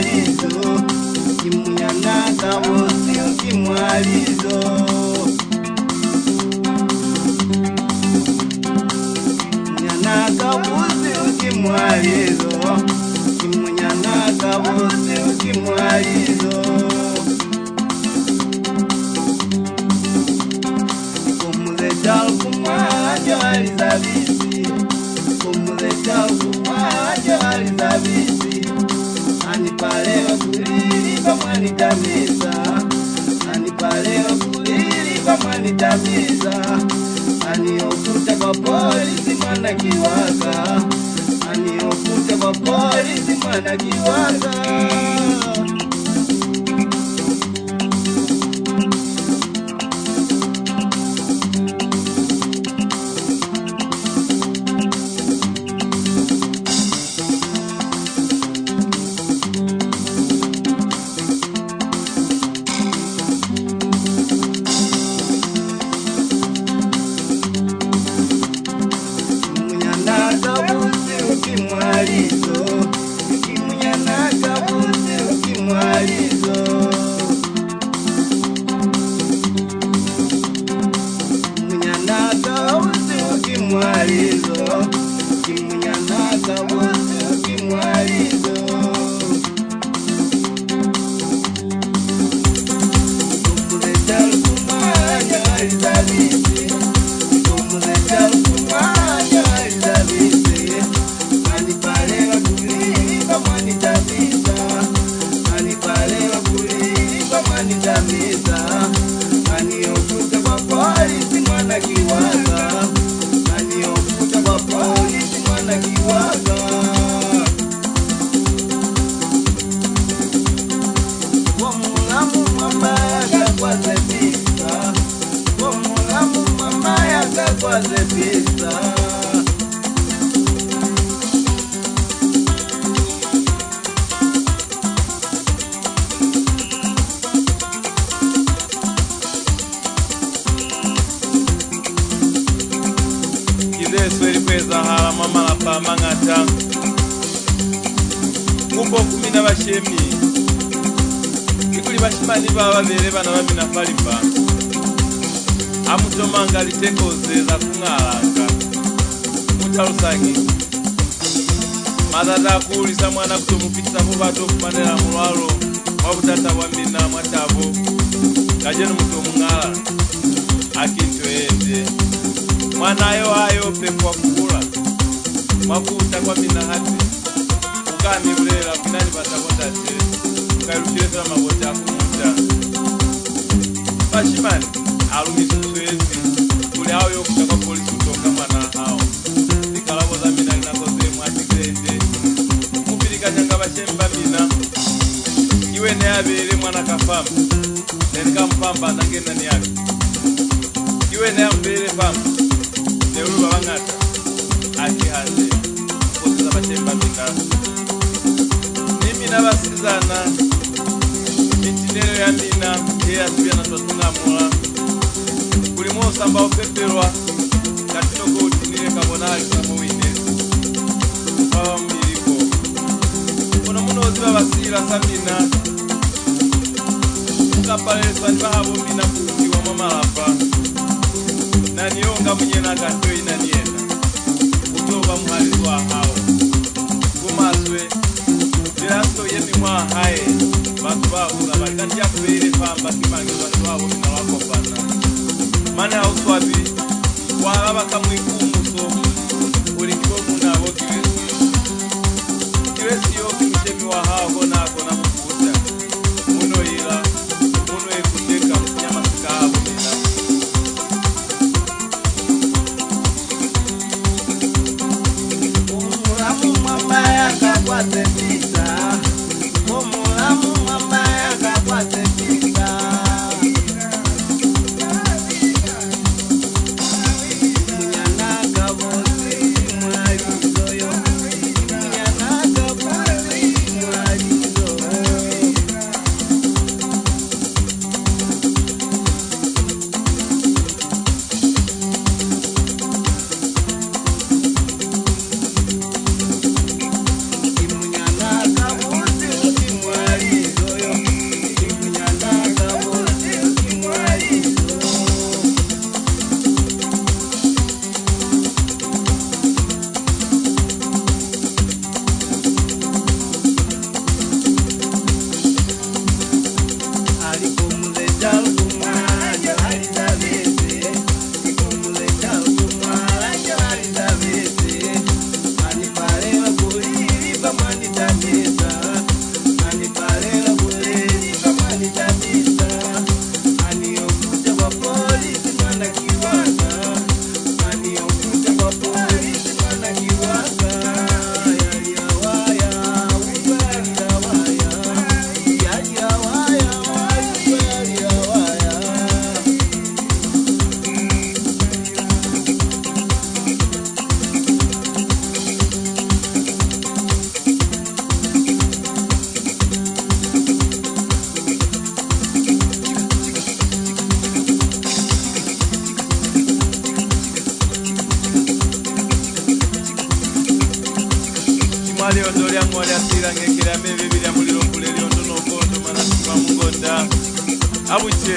kimwalizo, kimunyana kabusi kimwalizo. Munyana kabusi kimwalizo, kimunyana kabusi kimwalizo. Kumuleta kumwajo alizabisi, kumuleta kumwajo alizabisi. Anipalewa kulili kama nitamiza, anipalewa kulili kama nitamiza. Aniokuta kwa polisi mwana kiwaka, aniokuta kwa polisi mwana kiwaka. Mangata Mubo kumina bashemi Ikuli bashimani baba bere bana bamina falipa Amutomanga litekoze za kungalanga Mutarusangi Madada kuulisa mwana kutomupitisa mubato kumanela mulwalo Wabutata wamina mwatabo Kajenu mutomungala Akinto ende Mwana ayo pekwa kukula Mafuta kwa minahati Ukani ulela kinani batakonda te Ukairushireza mabote akumuta Bashimani Alumisu suezi Kule hao yoku kwa polisi utoka mana hao Nikalabo za mina linakoze mwati grede Mupilika nyanga bashemba mina Iwe neabele mwana kafamu Nenika mpamba nangena niyaki Iwe neambele famu Neulu babangata Aki haze Kosa bashemba mina Nimi na basizana Mitinero ya mina Kea tubia na tuwatunga mula Kuli mosa mbao peperwa Katino koti nile kabonari Kamo winesi Bawa mmiriko Kuna muno ziwa basira samina Mukapaleswa nibahabo mina Kuti wa mama lapa Na nionga mnyena kantoi na niena Utoba muhalizwa hao Kumaswe Jirasto yemi mwa hae Batu bahula Bakati ya kubeire pamba Kimangi batu wabo mina wako pana Mane hauswabi Wala baka mwikumuso Uli kibomu na wo kiwesiyo Kiwesiyo kimishemi wa hao Kona mkuta Muno ila Muno ekuteka Mnyama sika habo mina Mumulamu mwambaya kakwate pisa, mumulamu mwambaya kakwate pisa. Munyana kabusi mwalizo yo, munyana kabusi mwalizo. Kimunyana mwali ondolya mwali asira ngekera mebe bibya muliro kuleli ondono kondo manasima mugonda abuche